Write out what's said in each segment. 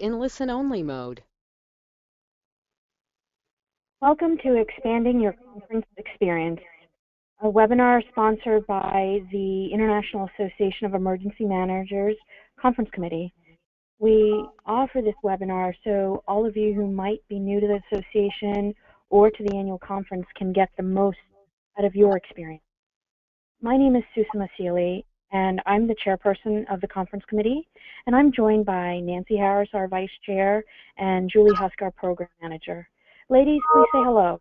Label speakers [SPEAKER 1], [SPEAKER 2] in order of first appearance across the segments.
[SPEAKER 1] in listen-only mode.
[SPEAKER 2] Welcome to Expanding Your Conference Experience, a webinar sponsored by the International Association of Emergency Managers Conference Committee. We offer this webinar so all of you who might be new to the association or to the annual conference can get the most out of your experience. My name is Susan Seeley, and I'm the chairperson of the conference committee, and I'm joined by Nancy Harris, our vice chair, and Julie Husk, our program manager. Ladies, please say hello.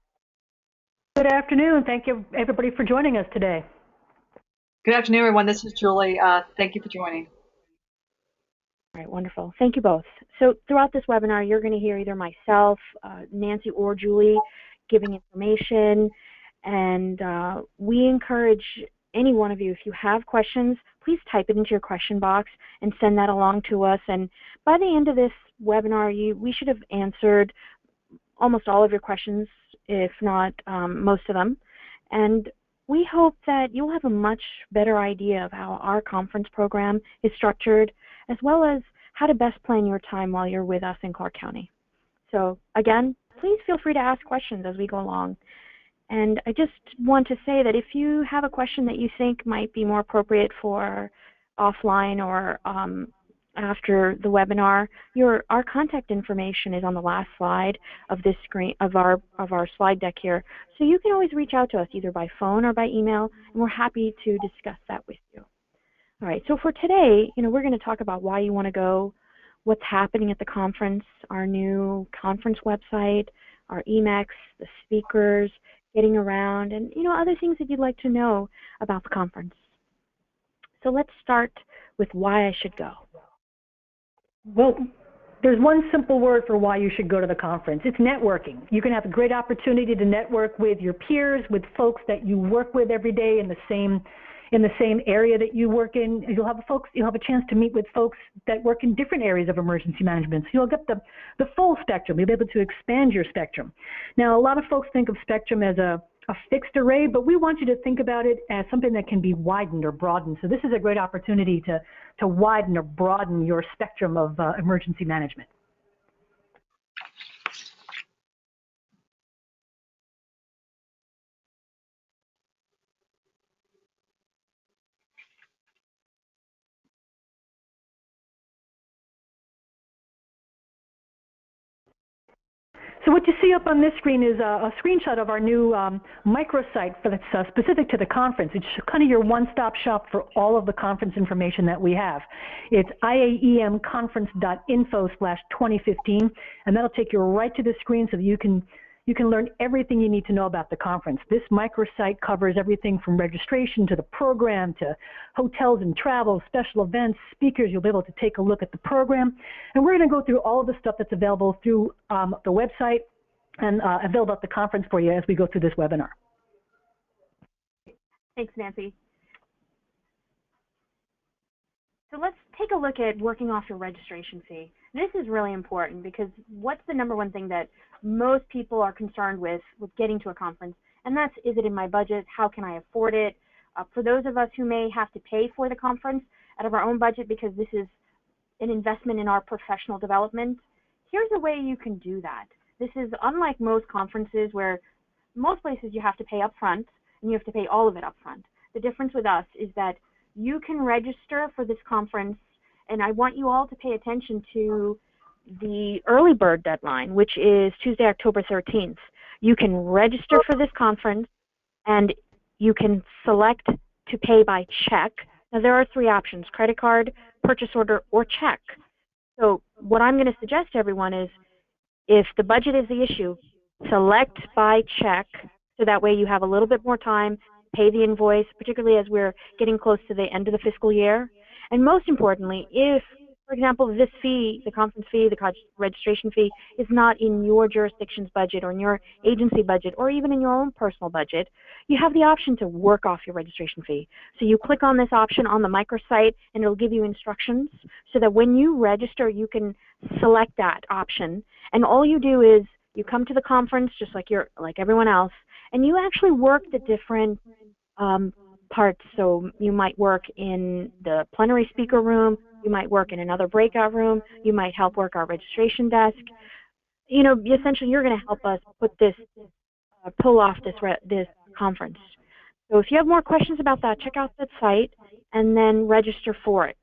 [SPEAKER 3] Good afternoon. Thank you, everybody, for joining us today.
[SPEAKER 4] Good afternoon, everyone. This is Julie. Thank you for joining.
[SPEAKER 2] All right, wonderful. Thank you both. So throughout this webinar, you're going to hear either myself, Nancy, or Julie giving information, and we encourage any one of you, if you have questions, please type it into your question box and send that along to us. And by the end of this webinar, we should have answered almost all of your questions, if not most of them. And we hope that you'll have a much better idea of how our conference program is structured, as well as how to best plan your time while you're with us in Clark County. So again, please feel free to ask questions as we go along. And I just want to say that if you have a question that you think might be more appropriate for offline or after the webinar, our contact information is on the last slide of this screen of our slide deck here. So you can always reach out to us either by phone or by email, and we're happy to discuss that with you. All right, so for today, we're going to talk about why you want to go, what's happening at the conference, our new conference website, our emacs, the speakers, getting around, and other things that you'd like to know about the conference. So let's start with why I should go.
[SPEAKER 3] Well, there's one simple word for why you should go to the conference. It's networking. You can have a great opportunity to network with your peers, with folks that you work with every day in the same area that you work in. You'll have a chance to meet with folks that work in different areas of emergency management. So you'll get the full spectrum. You'll be able to expand your spectrum. Now, a lot of folks think of spectrum as a fixed array, but we want you to think about it as something that can be widened or broadened. So this is a great opportunity to widen or broaden your spectrum of emergency management. So what you see up on this screen is a screenshot of our new microsite that's specific to the conference. It's kind of your one-stop shop for all of the conference information that we have. It's iaemconference.info/2015, and that'll take you right to the screen so that you can learn everything you need to know about the conference. This microsite covers everything from registration to the program to hotels and travel, special events, speakers. You'll be able to take a look at the program. And we're going to go through all of the stuff that's available through the website and available at the conference for you as we go through this webinar.
[SPEAKER 2] Thanks, Nancy. So let's take a look at working off your registration fee. This is really important because what's the number one thing that most people are concerned with getting to a conference? And that's, is it in my budget? How can I afford it? For those of us who may have to pay for the conference out of our own budget because this is an investment in our professional development, here's a way you can do that. This is unlike most conferences where most places you have to pay up front and you have to pay all of it up front. The difference with us is that you can register for this conference, and I want you all to pay attention to the early bird deadline, which is Tuesday, October 13th. You can register for this conference, and you can select to pay by check. Now, there are three options: credit card, purchase order, or check. So what I'm going to suggest to everyone is, if the budget is the issue, select by check, so that way you have a little bit more time, pay the invoice, particularly as we're getting close to the end of the fiscal year. And most importantly, if, for example, this fee, the conference fee, the registration fee, is not in your jurisdiction's budget or in your agency budget or even in your own personal budget, you have the option to work off your registration fee. So you click on this option on the microsite and it'll give you instructions so that when you register, you can select that option. And all you do is you come to the conference just like everyone else, and you actually work the different parts. So you might work in the plenary speaker room, you might work in another breakout room, you might help work our registration desk. You know, essentially you're going to help us put this, pull off this conference. So if you have more questions about that, check out that site and then register for it.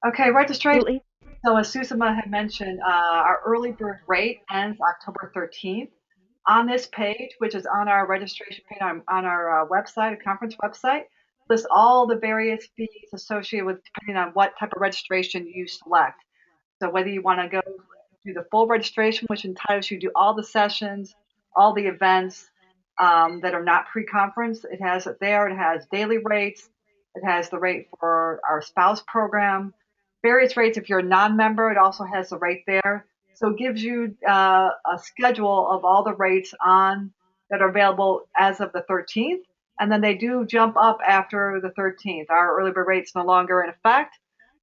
[SPEAKER 4] Okay, registration.
[SPEAKER 2] Absolutely.
[SPEAKER 4] So as Susama had mentioned, our early bird rate ends October 13th. On this page, which is on our registration page on our website, conference website, lists all the various fees associated with depending on what type of registration you select. So whether you want to go do the full registration, which entitles you to all the sessions, all the events that are not pre-conference, it has it there. It has daily rates. It has the rate for our spouse program, various rates. If you're a non-member, it also has the rate there. So it gives you a schedule of all the rates on that are available as of the 13th. And then they do jump up after the 13th. Our early bird rate's no longer in effect.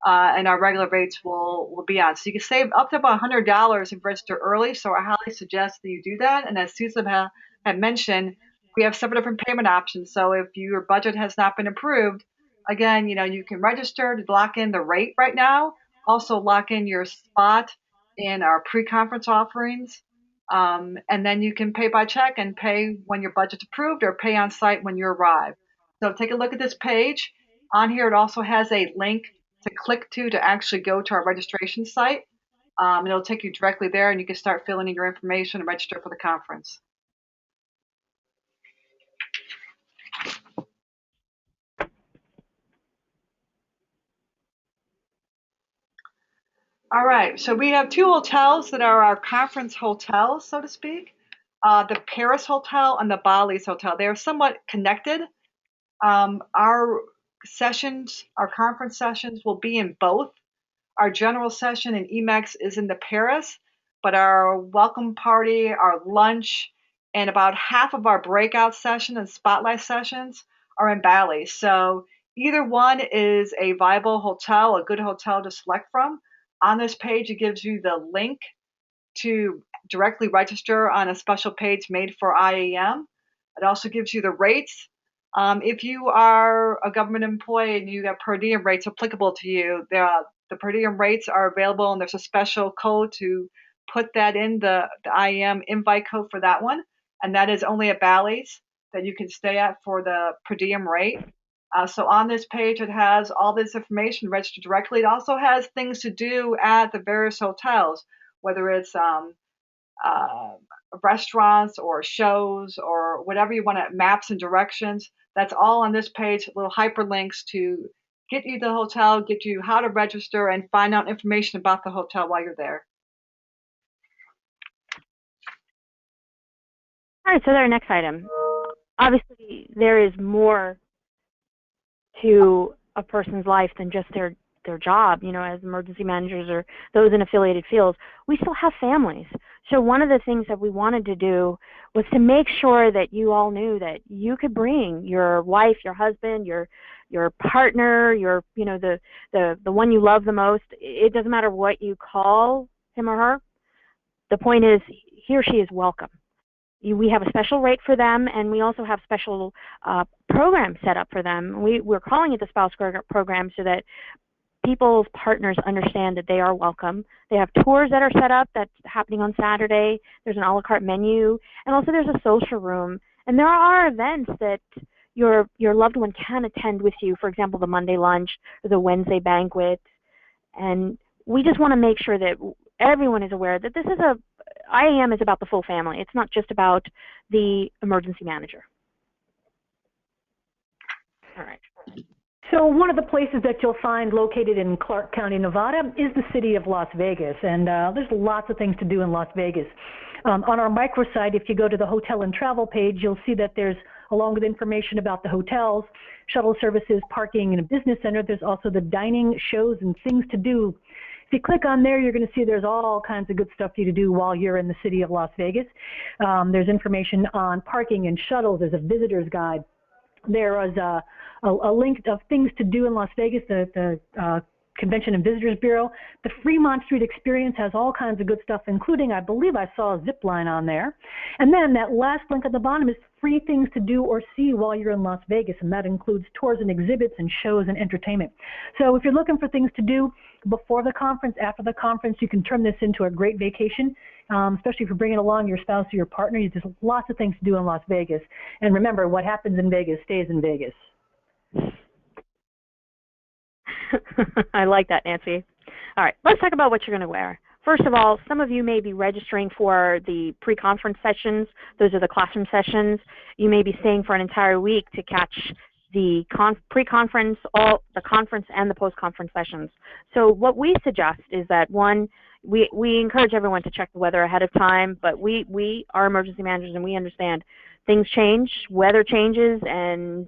[SPEAKER 4] And our regular rates will be on. So you can save up to about $100 if you register early. So I highly suggest that you do that. And as Susan had mentioned, we have several different payment options. So if your budget has not been approved, again, you can register to lock in the rate right now. Also lock in your spot in our pre-conference offerings. And then you can pay by check and pay when your budget's approved or pay on site when you arrive. So take a look at this page. On here, it also has a link to click to actually go to our registration site. It'll take you directly there and you can start filling in your information and register for the conference. All right, so we have two hotels that are our conference hotels, so to speak. The Paris Hotel and the Bali's Hotel. They are somewhat connected. Our sessions, our conference sessions will be in both. Our general session in EMEX is in the Paris, but our welcome party, our lunch, and about half of our breakout session and spotlight sessions are in Bali. So either one is a viable hotel, a good hotel to select from. On this page, it gives you the link to directly register on a special page made for IAEM. It also gives you the rates. If you are a government employee and you have per diem rates applicable to you, the per diem rates are available, and there's a special code to put that in the IAM invite code for that one, and that is only at Bally's that you can stay at for the per diem rate. So on this page, it has all this information registered directly. It also has things to do at the various hotels, whether it's restaurants or shows or whatever you want to, maps and directions. That's all on this page, little hyperlinks to get you the hotel, get you how to register, and find out information about the hotel while you're there.
[SPEAKER 2] All right, so our next item. Obviously, there is more to a person's life than just their job, as emergency managers or those in affiliated fields. We still have families. So one of the things that we wanted to do was to make sure that you all knew that you could bring your wife, your husband, your partner, the one you love the most. It doesn't matter what you call him or her. The point is, he or she is welcome. We have a special rate for them, and we also have special programs set up for them. We're calling it the spouse program so that people's partners understand that they are welcome. They have tours that are set up that's happening on Saturday. There's an a la carte menu, and also there's a social room. And there are events that your loved one can attend with you, for example, the Monday lunch or the Wednesday banquet. And we just want to make sure that everyone is aware that this is IAM is about the full family. It's not just about the emergency manager. All right.
[SPEAKER 3] So one of the places that you'll find located in Clark County, Nevada, is the city of Las Vegas, and there's lots of things to do in Las Vegas. On our microsite, if you go to the hotel and travel page, you'll see that there's, along with information about the hotels, shuttle services, parking, and a business center, there's also the dining, shows, and things to do. If you click on there, you're going to see there's all kinds of good stuff for you to do while you're in the city of Las Vegas. There's information on parking and shuttles. There's a visitor's guide. There is a link of things to do in Las Vegas. The Convention and Visitors Bureau. The Fremont Street Experience has all kinds of good stuff, including, I believe I saw a zip line on there. And then that last link at the bottom is free things to do or see while you're in Las Vegas, and that includes tours and exhibits and shows and entertainment. So if you're looking for things to do before the conference, after the conference, you can turn this into a great vacation, especially if you're bringing along your spouse or your partner. There's lots of things to do in Las Vegas. And remember, what happens in Vegas stays in Vegas.
[SPEAKER 2] I like that, Nancy. All right, let's talk about what you're going to wear. First of all, some of you may be registering for the pre-conference sessions. Those are the classroom sessions. You may be staying for an entire week to catch the pre-conference, all the conference, and the post-conference sessions. So what we suggest is that, one, we encourage everyone to check the weather ahead of time, but we are emergency managers and we understand things change, weather changes, and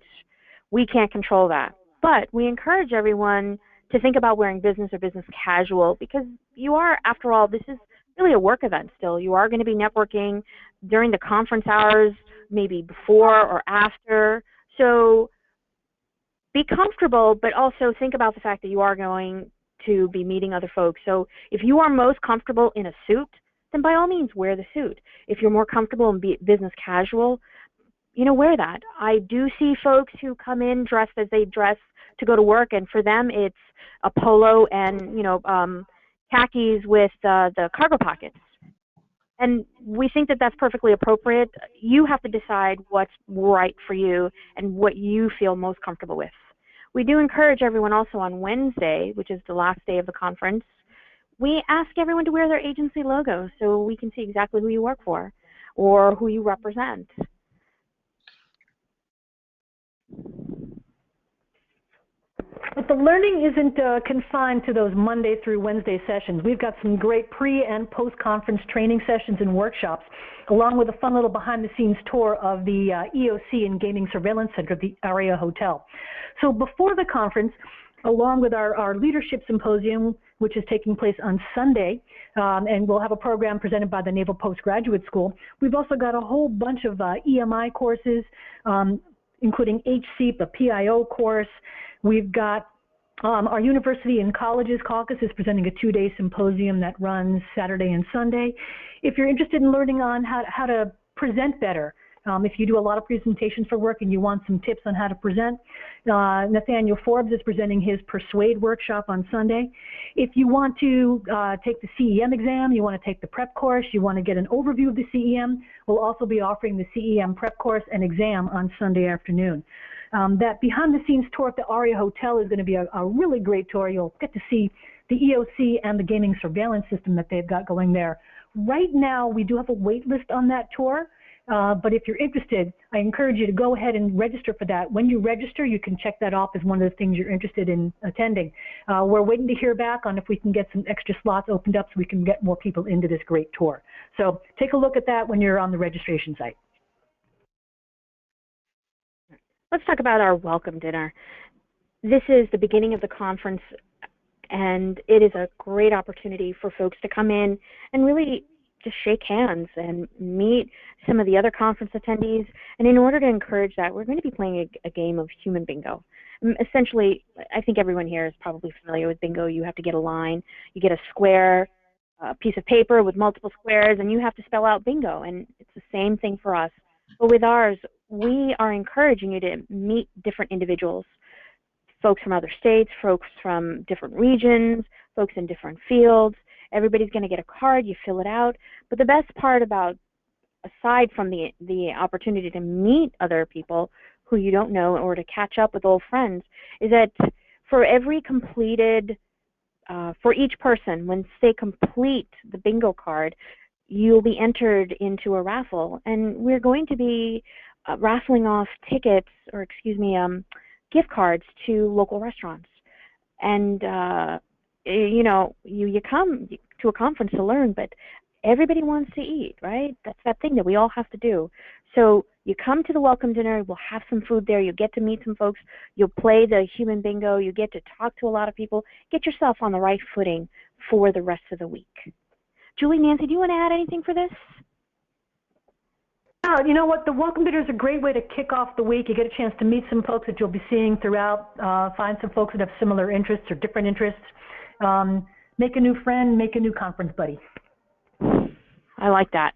[SPEAKER 2] we can't control that. But we encourage everyone to think about wearing business or business casual, because you are, after all, this is really a work event still. You are going to be networking during the conference hours, maybe before or after. So be comfortable, but also think about the fact that you are going to be meeting other folks. So if you are most comfortable in a suit, then by all means wear the suit. If you're more comfortable in business casual, wear that. I do see folks who come in dressed as they dress to go to work, and for them it's a polo and khakis with the cargo pockets. And we think that that's perfectly appropriate. You have to decide what's right for you and what you feel most comfortable with. We do encourage everyone also on Wednesday, which is the last day of the conference, we ask everyone to wear their agency logo so we can see exactly who you work for or who you represent.
[SPEAKER 3] But the learning isn't confined to those Monday through Wednesday sessions. We've got some great pre- and post-conference training sessions and workshops, along with a fun little behind-the-scenes tour of the EOC and Gaming Surveillance Center at the Aria Hotel. So before the conference, along with our leadership symposium, which is taking place on Sunday, and we'll have a program presented by the Naval Postgraduate School, we've also got a whole bunch of EMI courses, including HCEP, a PIO course. We've got our University and Colleges Caucus is presenting a 2-day symposium that runs Saturday and Sunday. If you're interested in learning on how to present better, if you do a lot of presentations for work and you want some tips on how to present, Nathaniel Forbes is presenting his Persuade workshop on Sunday. If you want to take the CEM exam, you want to take the prep course, you want to get an overview of the CEM, we'll also be offering the CEM prep course and exam on Sunday afternoon. That behind-the-scenes tour at the Aria Hotel is going to be a really great tour. You'll get to see the EOC and the gaming surveillance system that they've got going there. Right now, we do have a wait list on that tour, but if you're interested, I encourage you to go ahead and register for that. When you register, you can check that off as one of the things you're interested in attending. We're waiting to hear back on if we can get some extra slots opened up so we can get more people into this great tour. So take a look at that when you're on the registration site.
[SPEAKER 2] Let's talk about our welcome dinner. This is the beginning of the conference, and it is a great opportunity for folks to come in and really just shake hands and meet some of the other conference attendees. And in order to encourage that, we're going to be playing a game of human bingo. Essentially, I think everyone here is probably familiar with bingo. You have to get a line, you get a square, a piece of paper with multiple squares, and you have to spell out bingo. And it's the same thing for us. But with ours, we are encouraging you to meet different individuals, folks from other states, folks from different regions, folks in different fields. Everybody's going to get a card, you fill it out. But the best part about, aside from the opportunity to meet other people who you don't know or to catch up with old friends, is that for every completed, for each person, when they complete the bingo card, you'll be entered into a raffle. And we're going to be raffling off tickets, or excuse me, gift cards to local restaurants. And you come to a conference to learn, but everybody wants to eat, right? That's that thing that we all have to do. So you come to the welcome dinner, we'll have some food there, you'll get to meet some folks, you'll play the human bingo, you get to talk to a lot of people, get yourself on the right footing for the rest of the week. Julie, Nancy, do you want to add anything for this?
[SPEAKER 3] You know what? The welcome dinner is a great way to kick off the week. You get a chance to meet some folks that you'll be seeing throughout, find some folks that have similar interests or different interests. Make a new friend, make a new conference buddy.
[SPEAKER 2] I like that.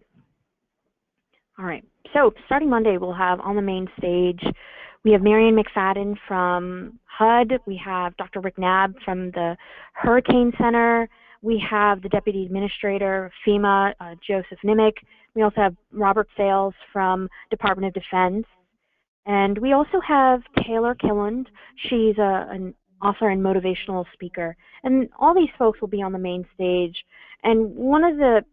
[SPEAKER 2] All right. So starting Monday, we'll have on the main stage, we have Marion McFadden from HUD. We have Dr. Rick Knabb from the Hurricane Center. We have the Deputy Administrator, FEMA, Joseph Nimick. We also have Robert Sales from Department of Defense. And we also have Taylor Killand. She's an author and motivational speaker. And all these folks will be on the main stage. And one of the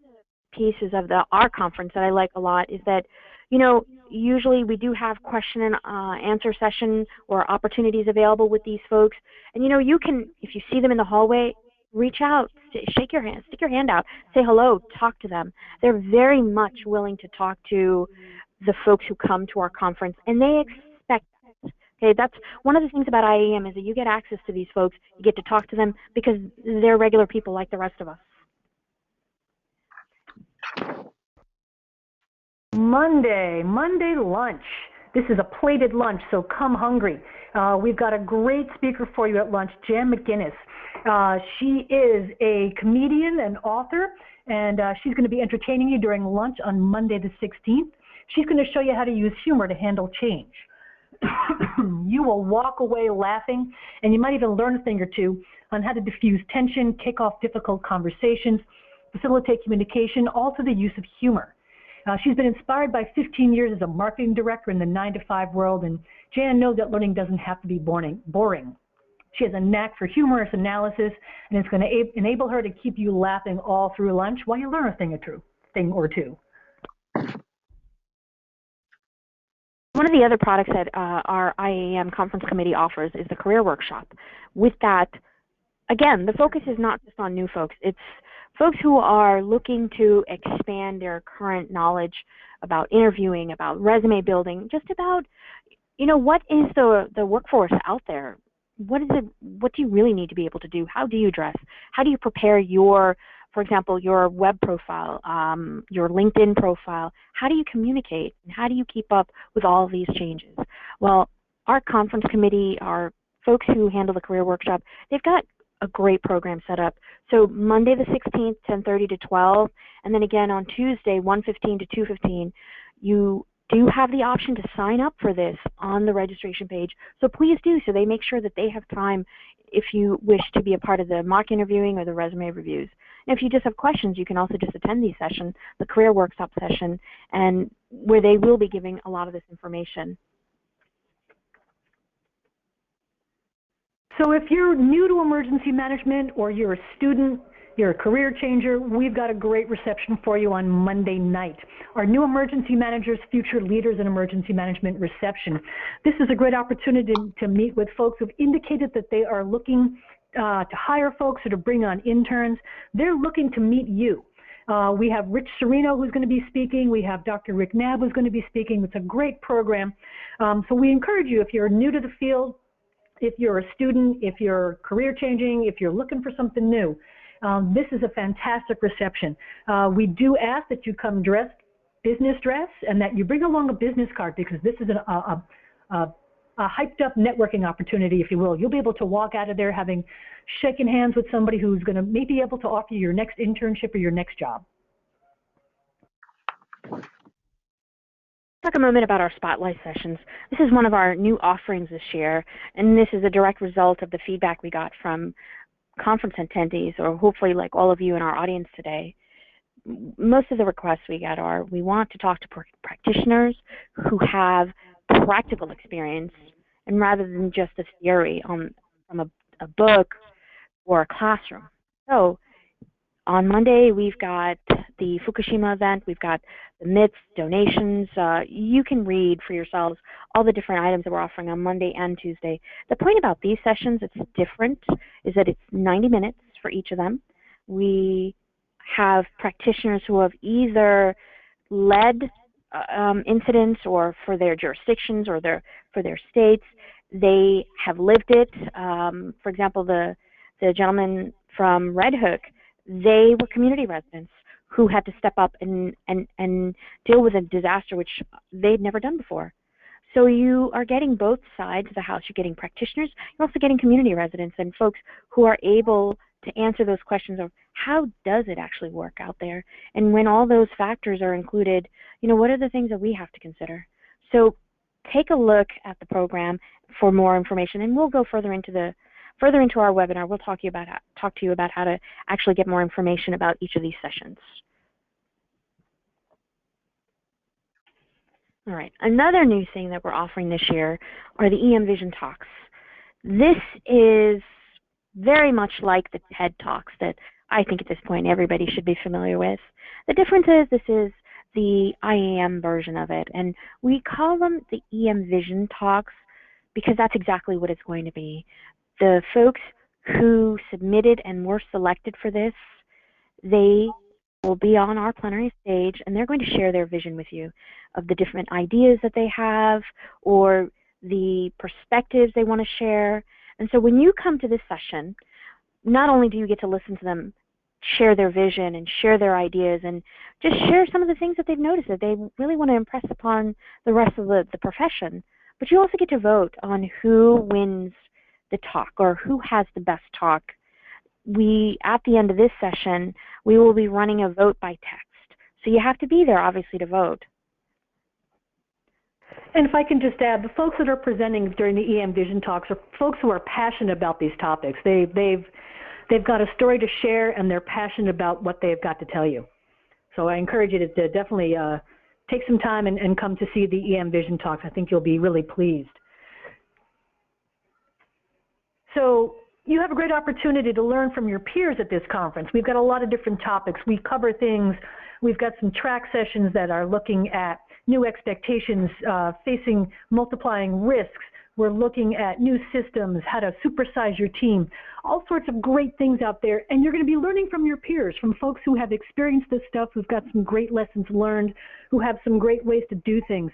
[SPEAKER 2] pieces of our conference that I like a lot is that, you know, usually we do have question and answer session or opportunities available with these folks. And, you know, you can, if you see them in the hallway, reach out, shake your hand, stick your hand out, say hello, talk to them. They're very much willing to talk to the folks who come to our conference, and they expect that. Okay, that's one of the things about IAEM is that you get access to these folks, you get to talk to them because they're regular people like the rest of us.
[SPEAKER 3] Monday lunch. This is a plated lunch, so come hungry. We've got a great speaker for you at lunch, Jan McGinnis. She is a comedian and author, and she's going to be entertaining you during lunch on Monday the 16th. She's going to show you how to use humor to handle change. You will walk away laughing, and you might even learn a thing or two on how to diffuse tension, kick off difficult conversations, facilitate communication, all through the use of humor. She's been inspired by 15 years as a marketing director in the 9-to-5 world, and Jan knows that learning doesn't have to be boring. She has a knack for humorous analysis, and it's going to enable her to keep you laughing all through lunch while you learn a thing or two.
[SPEAKER 2] One of the other products that our IAEM Conference Committee offers is the Career Workshop. With that, again, the focus is not just on new folks. It's folks who are looking to expand their current knowledge about interviewing, about resume building, just about, you know, what is the workforce out there? What is it? What do you really need to be able to do? How do you dress? How do you prepare your, for example, your web profile, your LinkedIn profile? How do you communicate? And how do you keep up with all of these changes? Well, our conference committee, our folks who handle the Career Workshop, they've got a great program set up. So Monday the 16th, 10:30 to 12, and then again on Tuesday, 1:15 to 2:15, you do have the option to sign up for this on the registration page. So please do, so they make sure that they have time if you wish to be a part of the mock interviewing or the resume reviews. And if you just have questions, you can also just attend these sessions, the Career Workshop session, and where they will be giving a lot of this information.
[SPEAKER 3] So if you're new to emergency management or you're a student, you're a career changer, we've got a great reception for you on Monday night. Our new emergency managers, future leaders in emergency management reception. This is a great opportunity to meet with folks who've indicated that they are looking to hire folks or to bring on interns. They're looking to meet you. We have Rich Serino who's going to be speaking. We have Dr. Rick Knabb who's going to be speaking. It's a great program. So we encourage you, if you're new to the field, if you're a student, if you're career changing, if you're looking for something new, this is a fantastic reception. We do ask that you come dressed business dress and that you bring along a business card, because this is a hyped up networking opportunity, if you will. You'll be able to walk out of there having shaken hands with somebody who's going to maybe be able to offer you your next internship or your next job.
[SPEAKER 2] Talk a moment about our spotlight sessions. This is one of our new offerings this year, and this is a direct result of the feedback we got from conference attendees, or hopefully like all of you in our audience today. Most of the requests we get are, we want to talk to practitioners who have practical experience, and rather than just a theory from a book or a classroom. So on Monday, we've got the Fukushima event, we've got the myths, donations. You can read for yourselves all the different items that we're offering on Monday and Tuesday. The point about these sessions, it's different, is that it's 90 minutes for each of them. We have practitioners who have either led incidents or for their jurisdictions or for their states. They have lived it. For example, the gentleman from Red Hook, they were community residents who had to step up and deal with a disaster which they'd never done before. So you are getting both sides of the house. You're getting practitioners. You're also getting community residents and folks who are able to answer those questions of how does it actually work out there? And when all those factors are included, what are the things that we have to consider? So take a look at the program for more information, and we'll go further into our webinar. We'll talk to you about how to actually get more information about each of these sessions. All right, another new thing that we're offering this year are the EM Vision Talks. This is very much like the TED Talks that I think at this point everybody should be familiar with. The difference is this is the IAM version of it, and we call them the EM Vision Talks because that's exactly what it's going to be. The folks who submitted and were selected for this, they will be on our plenary stage, and they're going to share their vision with you of the different ideas that they have or the perspectives they want to share. And so when you come to this session, not only do you get to listen to them share their vision and share their ideas and just share some of the things that they've noticed that they really want to impress upon the rest of the profession, but you also get to vote on who wins the talk or who has the best talk. At the end of this session, we will be running a vote by text. So you have to be there, obviously, to vote.
[SPEAKER 3] And if I can just add, the folks that are presenting during the EM Vision Talks are folks who are passionate about these topics. They've got a story to share, and they're passionate about what they've got to tell you. So I encourage you to definitely take some time and come to see the EM Vision Talks. I think you'll be really pleased. So you have a great opportunity to learn from your peers at this conference. We've got a lot of different topics. We cover things. We've got some track sessions that are looking at new expectations, facing multiplying risks. We're looking at new systems, how to supersize your team, all sorts of great things out there. And you're going to be learning from your peers, from folks who have experienced this stuff, who've got some great lessons learned, who have some great ways to do things.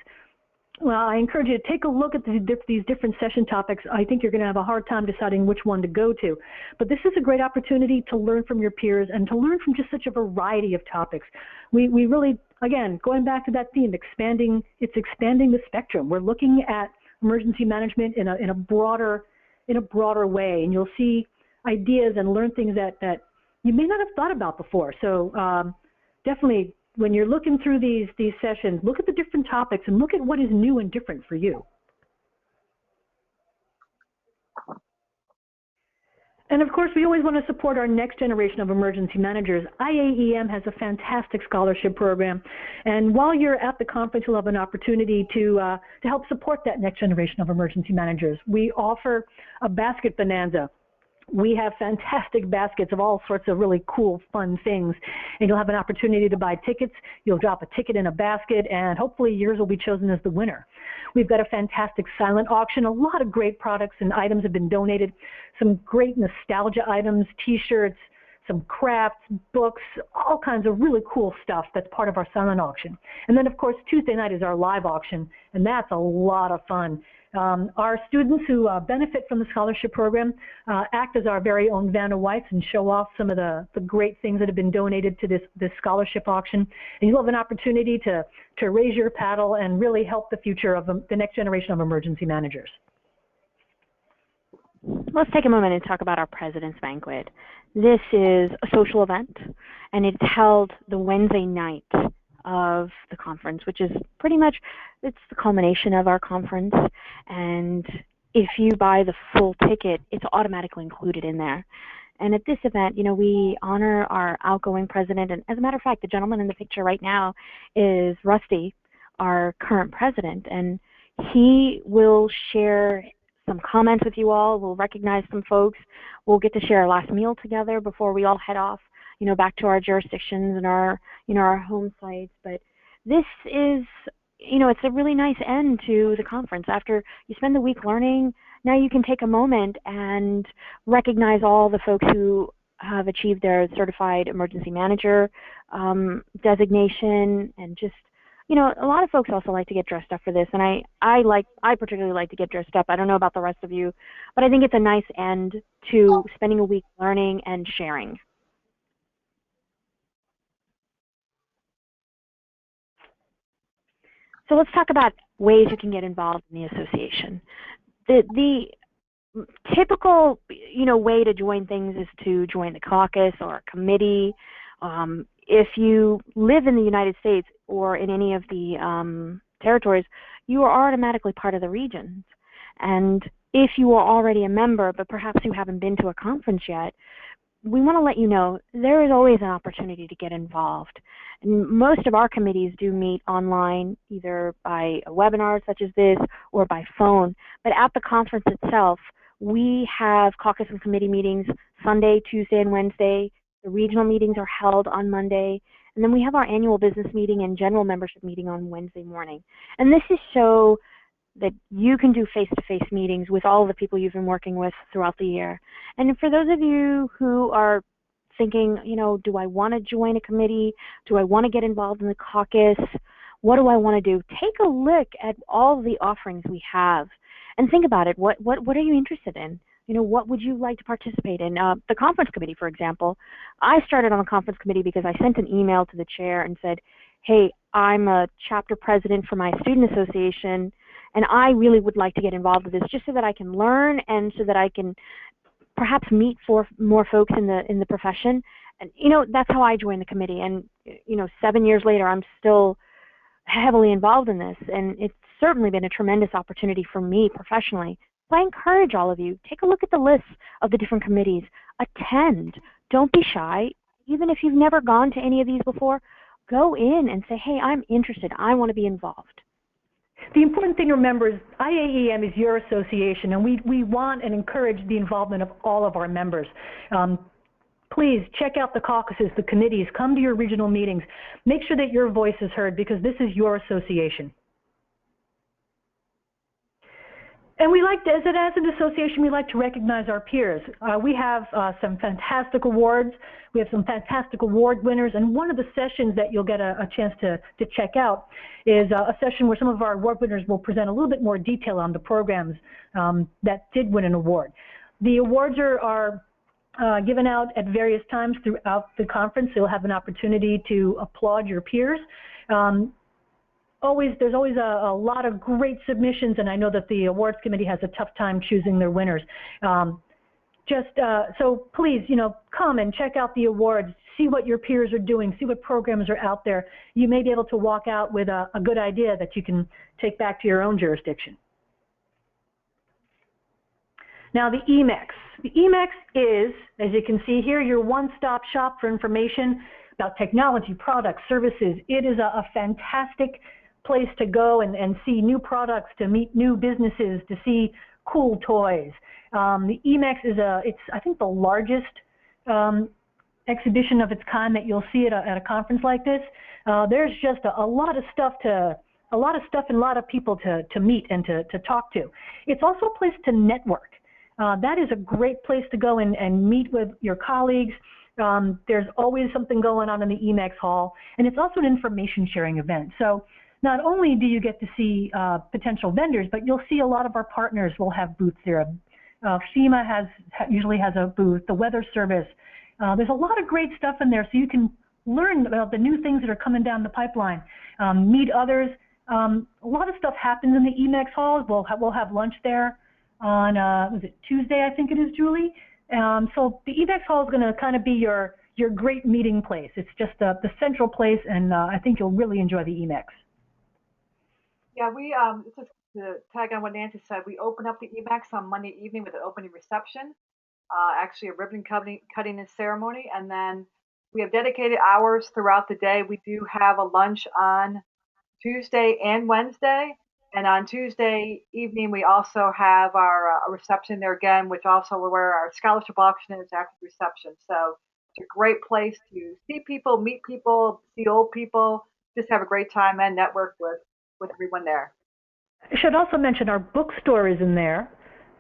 [SPEAKER 3] Well, I encourage you to take a look at these different session topics. I think you're going to have a hard time deciding which one to go to. But this is a great opportunity to learn from your peers and to learn from just such a variety of topics. We really, again, going back to that theme, expanding the spectrum. We're looking at emergency management in a broader way, and you'll see ideas and learn things that you may not have thought about before. So definitely, when you're looking through these sessions, look at the different topics and look at what is new and different for you. And of course, we always want to support our next generation of emergency managers. IAEM has a fantastic scholarship program. And while you're at the conference, you'll have an opportunity to help support that next generation of emergency managers. We offer a basket bonanza. We have fantastic baskets of all sorts of really cool, fun things. And you'll have an opportunity to buy tickets. You'll drop a ticket in a basket, and hopefully yours will be chosen as the winner. We've got a fantastic silent auction. A lot of great products and items have been donated. Some great nostalgia items, T-shirts, some crafts, books, all kinds of really cool stuff that's part of our silent auction. And then, of course, Tuesday night is our live auction, and that's a lot of fun. Our students who benefit from the scholarship program act as our very own Vanna Whites and show off some of the great things that have been donated to this scholarship auction. And you'll have an opportunity to raise your paddle and really help the future of the next generation of emergency managers.
[SPEAKER 2] Let's take a moment and talk about our President's Banquet. This is a social event, and it's held the Wednesday night of the conference, which is pretty much, it's the culmination of our conference. And if you buy the full ticket, it's automatically included in there. And at this event, we honor our outgoing president. And as a matter of fact, the gentleman in the picture right now is Rusty, our current president. And he will share some comments with you all. We'll recognize some folks. We'll get to share our last meal together before we all head off, back to our jurisdictions and our, our home sites. But this is, it's a really nice end to the conference. After you spend the week learning, now you can take a moment and recognize all the folks who have achieved their certified emergency manager designation, and just, a lot of folks also like to get dressed up for this, and I particularly like to get dressed up. I don't know about the rest of you, but I think it's a nice end to spending a week learning and sharing. So let's talk about ways you can get involved in the association. The typical, way to join things is to join the caucus or a committee. If you live in the United States or in any of the territories, you are automatically part of the regions. And if you are already a member, but perhaps you haven't been to a conference yet, we want to let you know there is always an opportunity to get involved. And most of our committees do meet online, either by a webinar such as this or by phone. But at the conference itself, we have caucus and committee meetings Sunday, Tuesday, and Wednesday. The regional meetings are held on Monday. And then we have our annual business meeting and general membership meeting on Wednesday morning. And this is so that you can do face-to-face meetings with all of the people you've been working with throughout the year. And for those of you who are thinking, do I want to join a committee? Do I want to get involved in the caucus? What do I want to do? Take a look at all the offerings we have and think about it. What are you interested in? What would you like to participate in? The conference committee, for example. I started on the conference committee because I sent an email to the chair and said, hey, I'm a chapter president for my student association, and I really would like to get involved with this just so that I can learn and so that I can perhaps meet more folks in the profession. And, that's how I joined the committee. And, 7 years later, I'm still heavily involved in this. And it's certainly been a tremendous opportunity for me professionally. So I encourage all of you, take a look at the lists of the different committees. Attend. Don't be shy. Even if you've never gone to any of these before, go in and say, hey, I'm interested. I want to be involved.
[SPEAKER 3] The important thing to remember is IAEM is your association, and we want and encourage the involvement of all of our members. Please check out the caucuses, the committees, come to your regional meetings. Make sure that your voice is heard because this is your association. And we like to, as an association, we like to recognize our peers. We have some fantastic awards. We have some fantastic award winners. And one of the sessions that you'll get a chance to check out is a session where some of our award winners will present a little bit more detail on the programs that did win an award. The awards are given out at various times throughout the conference. So you'll have an opportunity to applaud your peers. There's always a lot of great submissions, and I know that the awards committee has a tough time choosing their winners. So please, come and check out the awards, see what your peers are doing, see what programs are out there. You may be able to walk out with a good idea that you can take back to your own jurisdiction. Now the EMEX. The EMEX is, as you can see here, your one-stop shop for information about technology, products, services. It is a fantastic place to go and see new products, to meet new businesses, to see cool toys. The EMEX is it's I think the largest exhibition of its kind that you'll see at a conference like this. There's just a lot of stuff and a lot of people to meet and to talk to. It's also a place to network. That is a great place to go and meet with your colleagues. There's always something going on in the EMEX hall, and it's also an information sharing event. So not only do you get to see potential vendors, but you'll see a lot of our partners will have booths there. FEMA usually has a booth, the Weather Service. There's a lot of great stuff in there, so you can learn about the new things that are coming down the pipeline, meet others. A lot of stuff happens in the EMEX halls. We'll have lunch there on, was it Tuesday, I think it is, Julie? So the EMEX hall is going to kind of be your great meeting place. It's just the central place, and I think you'll really enjoy the EMEX.
[SPEAKER 4] Yeah, just to tag on what Nancy said, we open up the EMAX on Monday evening with an opening reception, actually a ribbon cutting and ceremony, and then we have dedicated hours throughout the day. We do have a lunch on Tuesday and Wednesday, and on Tuesday evening we also have our reception there again, which also where our scholarship auction is after the reception. So it's a great place to see people, meet people, see old people, just have a great time and network with everyone there.
[SPEAKER 3] I should also mention our bookstore is in there,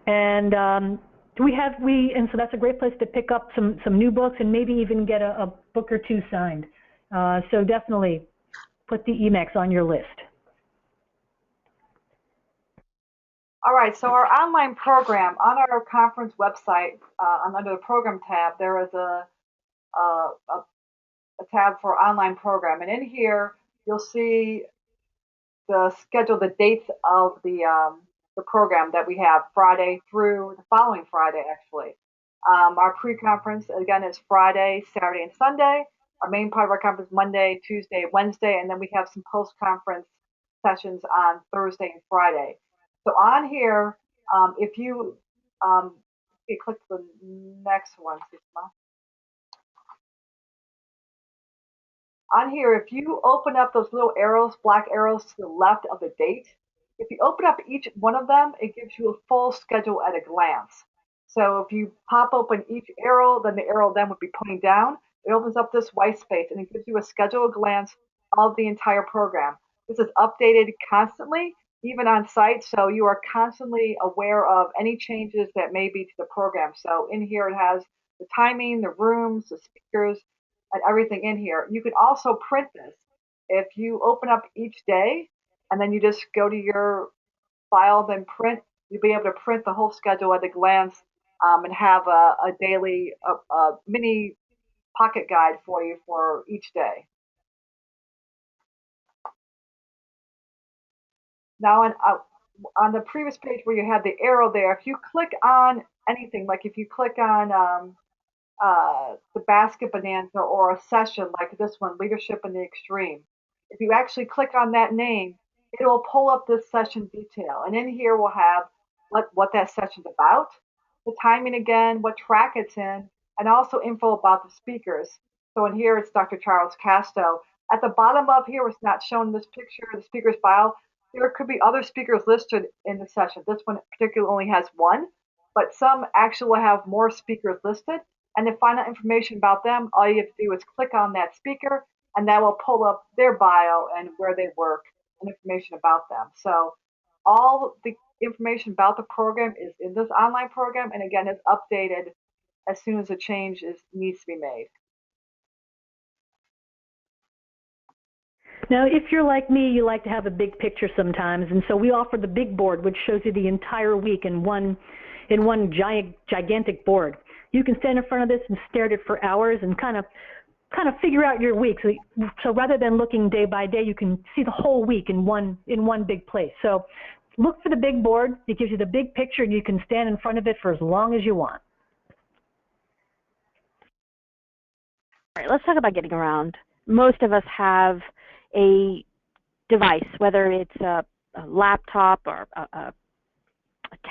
[SPEAKER 3] and and so that's a great place to pick up some new books and maybe even get a book or two signed. So definitely put the EMEX on your list.
[SPEAKER 4] All right, so our online program on our conference website, under the program tab, there is a tab for online program, and in here you'll see schedule the dates of the program that we have Friday through the following Friday, actually. Our pre-conference, again, is Friday, Saturday, and Sunday. Our main part of our conference Monday, Tuesday, Wednesday, and then we have some post-conference sessions on Thursday and Friday. So on here, if you click the next one, Susma. On here, if you open up those little arrows, black arrows to the left of the date, if you open up each one of them, it gives you a full schedule at a glance. So if you pop open each arrow, then the arrow then would be pointing down. It opens up this white space and it gives you a schedule at a glance of the entire program. This is updated constantly, even on site, so you are constantly aware of any changes that may be to the program. So in here it has the timing, the rooms, the speakers, and everything in here. You can also print this. If you open up each day and then you just go to your file, then print, you'll be able to print the whole schedule at a glance and have a daily, mini pocket guide for you for each day. Now on the previous page where you had the arrow there, if you click on anything, like if you click on the basket bonanza or a session like this one, Leadership in the Extreme. If you actually click on that name, it will pull up this session detail. And in here we'll have what that session's about, the timing again, what track it's in, and also info about the speakers. So in here it's Dr. Charles Casto. At the bottom of here, it's not shown in this picture, the speaker's bio. There could be other speakers listed in the session. This one particularly only has one, but some actually will have more speakers listed. And to find out information about them, all you have to do is click on that speaker, and that will pull up their bio and where they work and information about them. So all the information about the program is in this online program, and again, it's updated as soon as a change needs to be made.
[SPEAKER 3] Now, if you're like me, you like to have a big picture sometimes, and so we offer the big board, which shows you the entire week in one gigantic board. You can stand in front of this and stare at it for hours and kind of figure out your week. So rather than looking day by day, you can see the whole week in one big place. So look for the big board. It gives you the big picture, and you can stand in front of it for as long as you want.
[SPEAKER 2] All right, let's talk about getting around. Most of us have a device, whether it's a laptop or a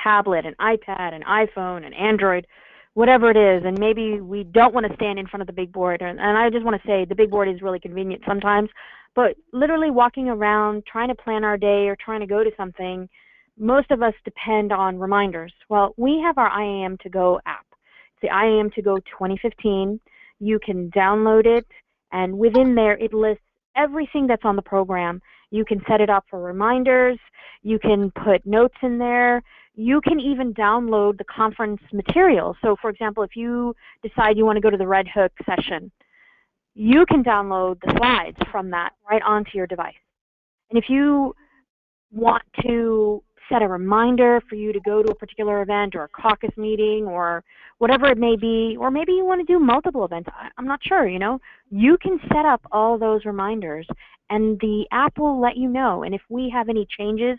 [SPEAKER 2] tablet, an iPad, an iPhone, an Android, whatever it is, and maybe we don't want to stand in front of the big board. And I just want to say the big board is really convenient sometimes, but literally walking around, trying to plan our day or trying to go to something, most of us depend on reminders. Well, we have our IAM to Go app. It's the IAM to Go 2015. You can download it, and within there it lists everything that's on the program. You can set it up for reminders. You can put notes in there. You can even download the conference materials. So for example, if you decide you want to go to the Red Hook session, you can download the slides from that right onto your device. And if you want to set a reminder for you to go to a particular event or a caucus meeting or whatever it may be, or maybe you want to do multiple events, I'm not sure, you can set up all those reminders and the app will let you know. And if we have any changes,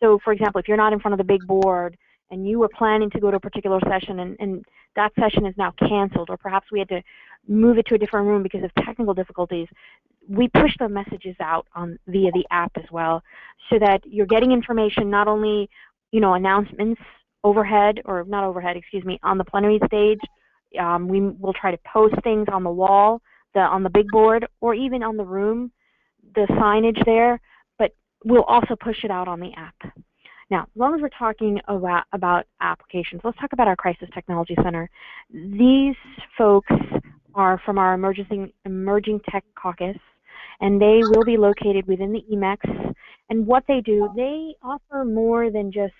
[SPEAKER 2] so for example, if you're not in front of the big board and you were planning to go to a particular session and that session is now canceled, or perhaps we had to move it to a different room because of technical difficulties, we push the messages out via the app as well, so that you're getting information, not only announcements overhead, or not overhead, excuse me, on the plenary stage. We will try to post things on the wall, on the big board, or even on the room, the signage there, but we'll also push it out on the app. Now, as long as we're talking about applications, let's talk about our Crisis Technology Center. These folks are from our Emerging Tech Caucus, and they will be located within the EMEX. And what they do, they offer more than just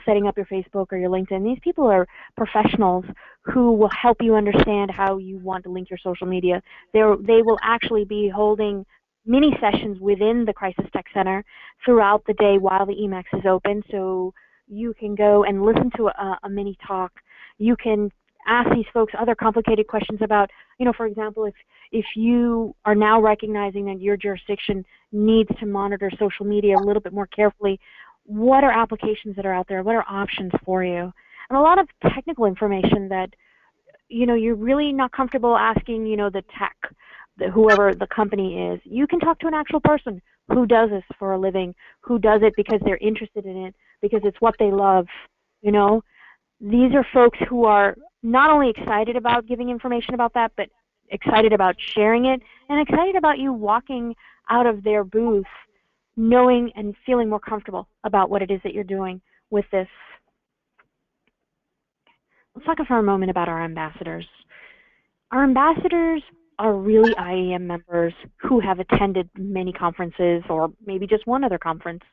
[SPEAKER 2] setting up your Facebook or your LinkedIn. These people are professionals who will help you understand how you want to link your social media. They will actually be holding mini sessions within the Crisis Tech Center throughout the day while the EMEX is open, so you can go and listen to a mini talk. You can ask these folks other complicated questions about, for example, if you are now recognizing that your jurisdiction needs to monitor social media a little bit more carefully, what are applications that are out there? What are options for you? And a lot of technical information that, you're really not comfortable asking, the tech, whoever the company is. You can talk to an actual person who does this for a living, who does it because they're interested in it, because it's what they love, These are folks who are not only excited about giving information about that, but excited about sharing it and excited about you walking out of their booth knowing and feeling more comfortable about what it is that you're doing with this. Let's talk for a moment about our ambassadors. Our ambassadors are really IAEM members who have attended many conferences or maybe just one other conference.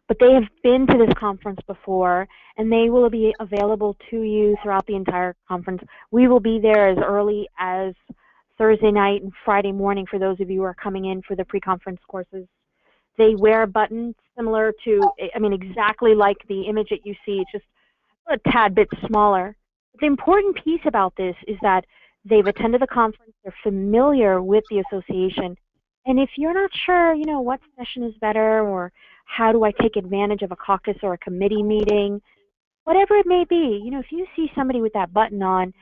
[SPEAKER 2] But they have been to this conference before, and they will be available to you throughout the entire conference. We will be there as early as Thursday night and Friday morning for those of you who are coming in for the pre-conference courses. They wear a button similar to, exactly like the image that you see, it's just a tad bit smaller. The important piece about this is that they've attended the conference, they're familiar with the association, and if you're not sure, what session is better or how do I take advantage of a caucus or a committee meeting, whatever it may be, if you see somebody with that button on,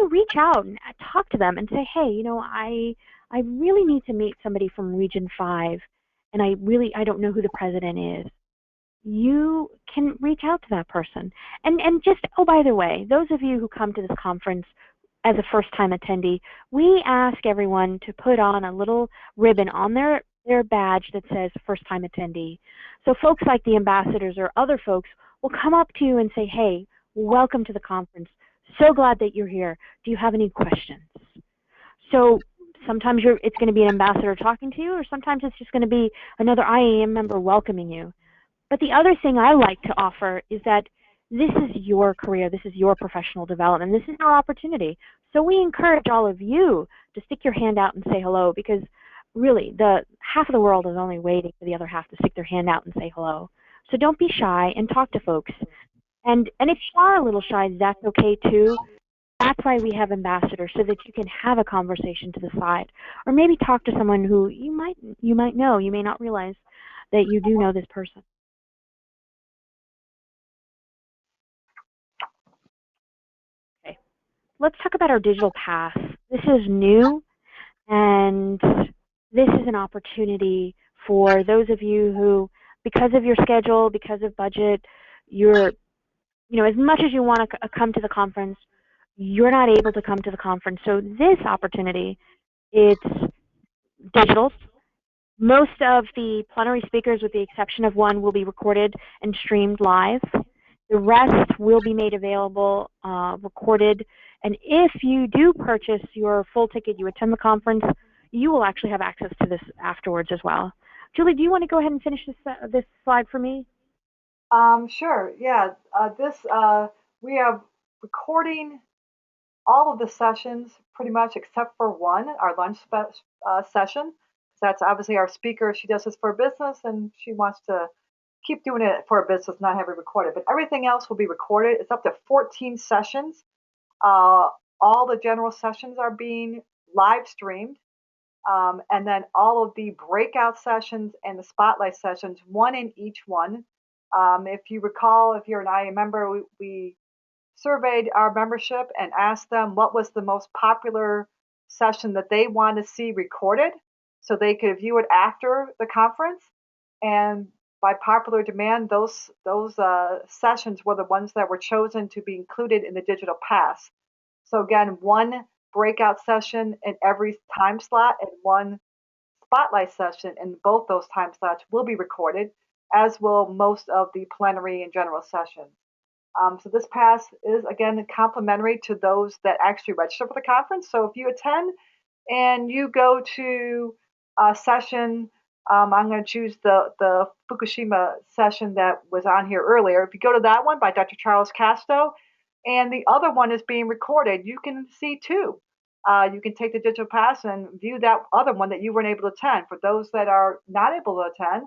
[SPEAKER 2] reach out and talk to them and say, hey, I really need to meet somebody from Region 5, and I don't know who the president is. You can reach out to that person. And just, oh, by the way, those of you who come to this conference as a first-time attendee, we ask everyone to put on a little ribbon on their badge that says first-time attendee. So folks like the ambassadors or other folks will come up to you and say, hey, welcome to the conference. So glad that you're here. Do you have any questions? So sometimes it's going to be an ambassador talking to you, or sometimes it's just going to be another IAEM member welcoming you. But the other thing I like to offer is that this is your career, this is your professional development, this is your opportunity. So we encourage all of you to stick your hand out and say hello, because really the half of the world is only waiting for the other half to stick their hand out and say hello. So don't be shy and talk to folks. And if you are a little shy, that's okay too. That's why we have ambassadors, so that you can have a conversation to the side, or maybe talk to someone who you might know, you may not realize that you do know this person. Okay, let's talk about our digital pass. This is new, and this is an opportunity for those of you who, because of your schedule, because of budget, you're, as much as you want to come to the conference, you're not able to come to the conference. So this opportunity, it's digital. Most of the plenary speakers, with the exception of one, will be recorded and streamed live. The rest will be made available, recorded. And if you do purchase your full ticket, you attend the conference, you will actually have access to this afterwards as well. Julie, do you want to go ahead and finish this slide for me?
[SPEAKER 4] Sure. Yeah. We have recording all of the sessions pretty much except for one, our lunch session. That's obviously our speaker. She does this for business, and she wants to keep doing it for a business, not have it recorded. But everything else will be recorded. It's up to 14 sessions. All the general sessions are being live streamed. And then all of the breakout sessions and the spotlight sessions, one in each one. If you recall, if you're an IA member, we surveyed our membership and asked them what was the most popular session that they want to see recorded so they could view it after the conference. And by popular demand, those sessions were the ones that were chosen to be included in the digital pass. So again, one breakout session in every time slot and one spotlight session in both those time slots will be recorded, as will most of the plenary and general sessions. So this pass is, again, complimentary to those that actually register for the conference. So if you attend and you go to a session, I'm going to choose the Fukushima session that was on here earlier. If you go to that one by Dr. Charles Casto, and the other one is being recorded, you can see two. You can take the digital pass and view that other one that you weren't able to attend. For those that are not able to attend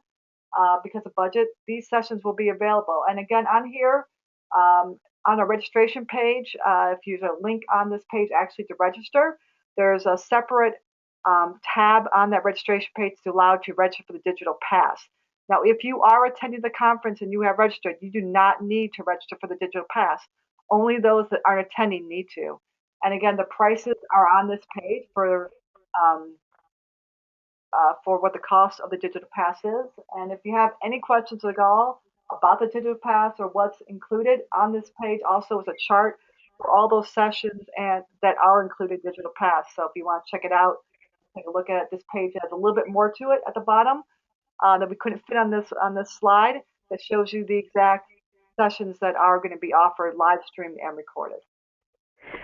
[SPEAKER 4] because of budget, these sessions will be available. And again, on here, on our registration page, if you use a link on this page actually to register, there's a separate tab on that registration page to allow you to register for the digital pass. Now, if you are attending the conference and you have registered, you do not need to register for the digital pass. Only those that aren't attending need to. And again, the prices are on this page um, for what the cost of the digital pass is. And if you have any questions at all about the digital pass or what's included on this page, also is a chart for all those sessions and that are included digital pass. So if you want to check it out, take a look at it. This page has a little bit more to it at the bottom that we couldn't fit on this slide that shows you the exact sessions that are going to be offered live streamed and recorded.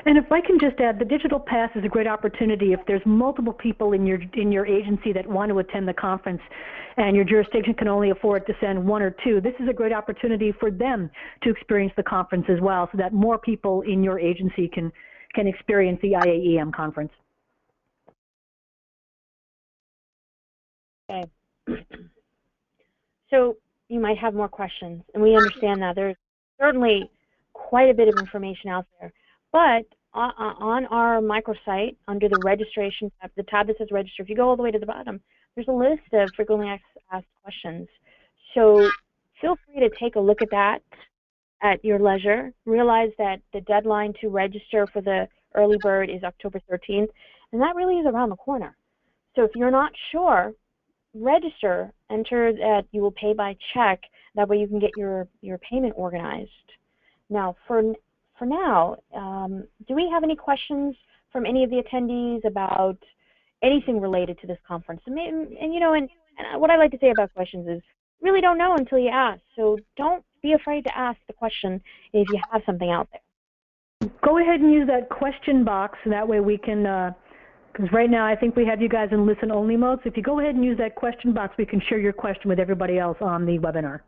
[SPEAKER 3] And if I can just add, the digital pass is a great opportunity if there's multiple people in your agency that want to attend the conference and your jurisdiction can only afford to send one or two. This is a great opportunity for them to experience the conference as well, so that more people in your agency can experience the IAEM conference.
[SPEAKER 2] Okay. So you might have more questions, and we understand that. There's certainly quite a bit of information out there. But on our microsite, under the registration tab, the tab that says register, if you go all the way to the bottom, there's a list of frequently asked questions. So feel free to take a look at that at your leisure. Realize that the deadline to register for the early bird is October 13th, and that really is around the corner. So if you're not sure, register, enter that you will pay by check. That way you can get your payment organized. Now, for now, do we have any questions from any of the attendees about anything related to this conference? And what I like to say about questions is, really don't know until you ask. So don't be afraid to ask the question if you have something out there.
[SPEAKER 3] Go ahead and use that question box, and that way we can, because right now I think we have you guys in listen-only mode. So if you go ahead and use that question box, we can share your question with everybody else on the webinar.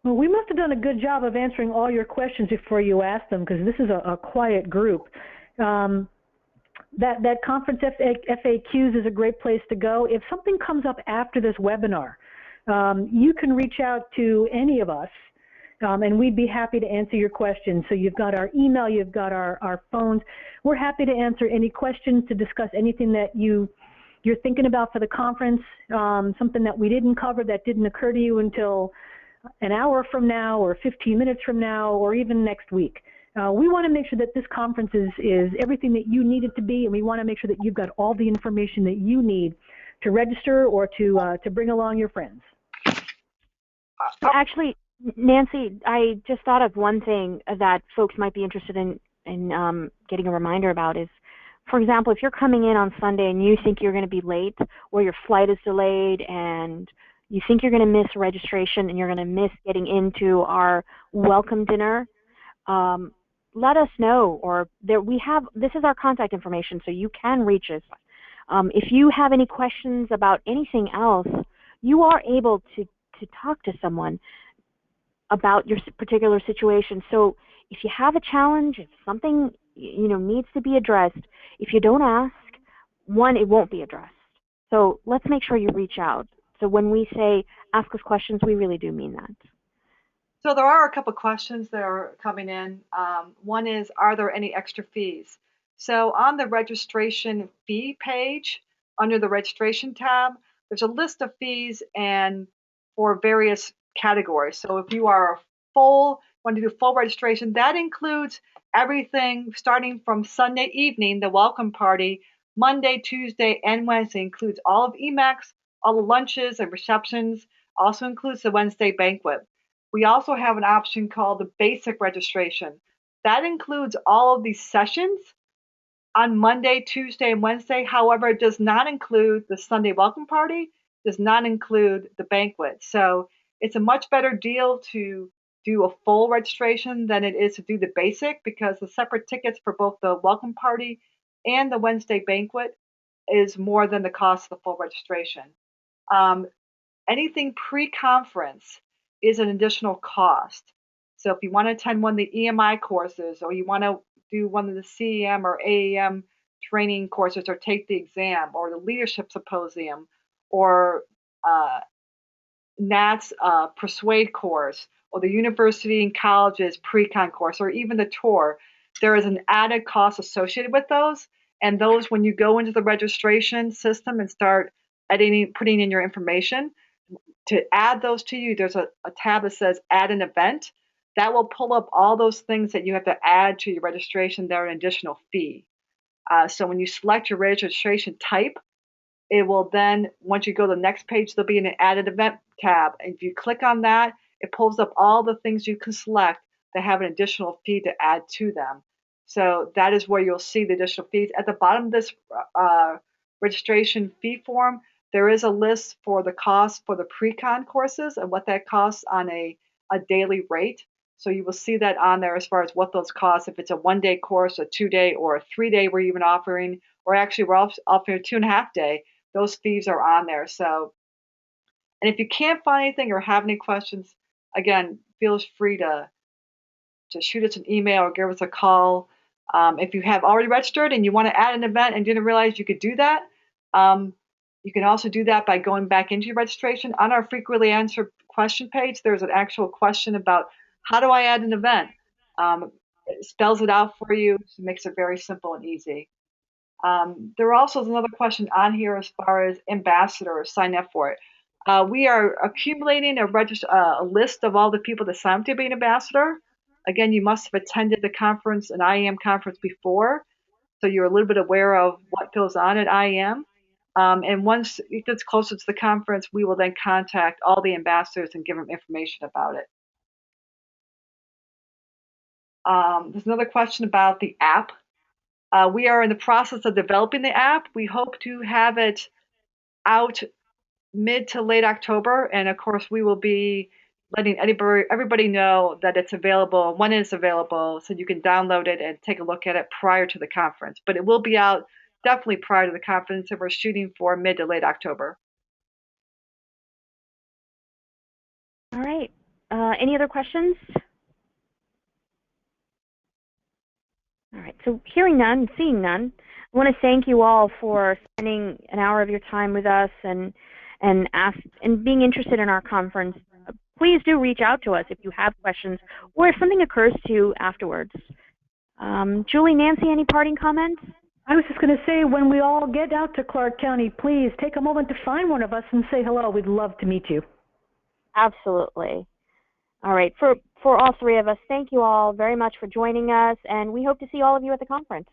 [SPEAKER 3] Well, we must have done a good job of answering all your questions before you asked them, because this is a quiet group. That conference FAQs is a great place to go. If something comes up after this webinar, you can reach out to any of us, and we'd be happy to answer your questions. So you've got our email, you've got our phones. We're happy to answer any questions, to discuss anything that you're thinking about for the conference, something that we didn't cover that didn't occur to you until an hour from now or 15 minutes from now or even next week. We want to make sure that this conference is everything that you need it to be, and we want to make sure that you've got all the information that you need to register or to bring along your friends.
[SPEAKER 2] Actually, Nancy, I just thought of one thing that folks might be interested in getting a reminder about is, for example, if you're coming in on Sunday and you think you're going to be late or your flight is delayed and you think you're going to miss registration and you're going to miss getting into our welcome dinner, let us know. Or this is our contact information, so you can reach us. If you have any questions about anything else, you are able to talk to someone about your particular situation. So if you have a challenge, if something needs to be addressed, if you don't ask, one, it won't be addressed. So let's make sure you reach out. So when we say ask us questions, we really do mean that.
[SPEAKER 4] So there are a couple of questions that are coming in. One is, are there any extra fees? So on the registration fee page, under the registration tab, there's a list of fees and for various categories. So if you are want to do full registration, that includes everything starting from Sunday evening, the welcome party, Monday, Tuesday, and Wednesday, includes all of EMAX, all the lunches and receptions, also includes the Wednesday banquet. We also have an option called the basic registration. That includes all of these sessions on Monday, Tuesday, and Wednesday. However, it does not include the Sunday welcome party, does not include the banquet. So it's a much better deal to do a full registration than it is to do the basic, because the separate tickets for both the welcome party and the Wednesday banquet is more than the cost of the full registration. Anything pre-conference is an additional cost. So if you want to attend one of the EMI courses, or you want to do one of the CEM or AEM training courses, or take the exam, or the leadership symposium, or Nat's Persuade course, or the university and college's pre-con course, or even the tour, there is an added cost associated with those. And those, when you go into the registration system and start editing, putting in your information, to add those to you, there's a tab that says add an event. That will pull up all those things that you have to add to your registration. They're an additional fee. So when you select your registration type, it will then, once you go to the next page, there'll be an added event tab. And if you click on that, it pulls up all the things you can select that have an additional fee to add to them. So that is where you'll see the additional fees. At the bottom of this registration fee form, there is a list for the cost for the pre-con courses and what that costs on a daily rate. So you will see that on there as far as what those cost, if it's a 1-day course, a 2-day, or a 3-day we're even offering, or actually we're offering a 2.5-day. Those fees are on there. So, and if you can't find anything or have any questions, again, feel free to shoot us an email or give us a call. If you have already registered and you want to add an event and didn't realize you could do that, you can also do that by going back into your registration. On our frequently answered question page, there's an actual question about how do I add an event? It spells it out for you, so it makes it very simple and easy. There also is another question on here as far as ambassadors sign up for it. We are accumulating a list of all the people that sign up to be an ambassador. Again, you must have attended the conference, an IAEM conference before, so you're a little bit aware of what goes on at IAEM. And once it gets closer to the conference, we will then contact all the ambassadors and give them information about it. There's another question about the app. We are in the process of developing the app. We hope to have it out mid to late October, and of course we will be letting everybody know that it's available, when it's available, so you can download it and take a look at it prior to the conference. But it will be out definitely prior to the conference, and we're shooting for mid to late October.
[SPEAKER 2] All right. Any other questions? All right. So hearing none, seeing none, I want to thank you all for spending an hour of your time with us and being interested in our conference. Please do reach out to us if you have questions or if something occurs to you afterwards. Julie, Nancy, any parting comments?
[SPEAKER 3] I was just going to say, when we all get out to Clark County, please take a moment to find one of us and say hello. We'd love to meet you.
[SPEAKER 2] Absolutely. All right. For all three of us, thank you all very much for joining us, and we hope to see all of you at the conference.